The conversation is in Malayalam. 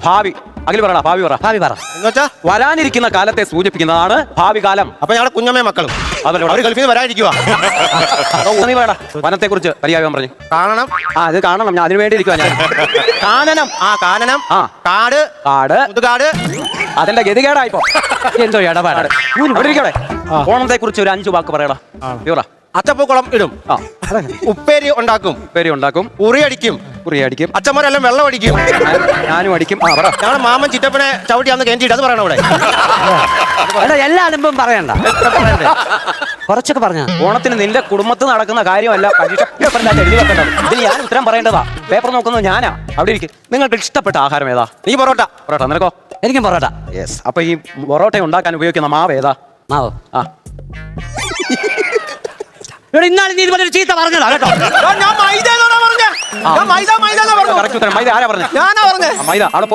ഭാവി. അഖിൽ പറയടാ, ഭാവി പറ. ഭാവി പറ. എന്നുവെച്ചാ വരാനിരിക്കുന്ന കാലത്തെ സൂചിപ്പിക്കുന്നതാണ് ഭാവി കാലം. അപ്പൊ ഞങ്ങളുടെ കുഞ്ഞമ്മേ മക്കളും അതല്ലേ അവര് ഗൾഫിൽ നിന്ന് വരാതിരിക്കുക. നീ വേടാ വനത്തെ കുറിച്ച് പര്യായം പറഞ്ഞു. കാണണം. അത് കാണണം, ഞാൻ അതിനു വേണ്ടി ഇരിക്കുവാ ഞാൻ. കാനനം. കാനനം. ആ കാട്. കാട്. മുതുകാട്. അതിന്റെ ഗതികേടായിപ്പോ. എന്തോ ഇടപാട്. ഓണത്തെ കുറിച്ച് ഒരു 5 വാക്ക് പറയടാ. പറ. അച്ചപ്പൂക്കുളം ഇടും. ആ ഉപ്പേരി ഉണ്ടാക്കും. പേര് ഉണ്ടാക്കും. ഉറിയടിക്കും. കുറിയടിക്കും. അച്ഛന്മാരെല്ലാം വെള്ളം അടിക്കും. ഞാനും അടിക്കും. ആ പറ. ഞങ്ങളുടെ മാമൻ ചിറ്റപ്പനെ ചവിട്ടിയാന്ന് കേന്ദ്രീട്ട് അത് പറയണം ഇവിടെ. എടാ എല്ലാ അനുഭവം പറയണ്ട, കുറച്ചൊക്കെ പറഞ്ഞ. ഓണത്തിന് നിന്റെ കുടുംബത്തിൽ നടക്കുന്ന കാര്യമല്ല പരീക്ഷ പേപ്പറിനകത്ത് എഴുതി വെക്കേണ്ടത്. ഇതിന് ഞാൻ ഉത്തരം പറയേണ്ടതാ. പേപ്പർ നോക്കുന്നത് ഞാനാ. അവിടെ ഇരിക്കും. നിങ്ങൾക്ക് ഇഷ്ടപ്പെട്ട ആഹാരം ഏതാ? നീ പൊറോട്ട. പൊറോട്ട. നിനക്കോ? എനിക്കും പൊറോട്ട. യെസ്. അപ്പൊ ഈ പൊറോട്ട ഉണ്ടാക്കാൻ ഉപയോഗിക്കുന്ന മാവ് ഏതാ? മാവോ? ആ ഇവിടെ ഇന്നാലും നീ ഇതുപോലെ ഒരു ചീത്ത പറഞ്ഞതാ കേട്ടോ. ഞാൻ മൈദ എന്നാ പറഞ്ഞേ. ഞാൻ മൈദ കറക്റ്റ് ഉത്തരം. മൈദ ആരാ പറഞ്ഞത്? ഞാനാ പറഞ്ഞേ. മൈദ അവിടെ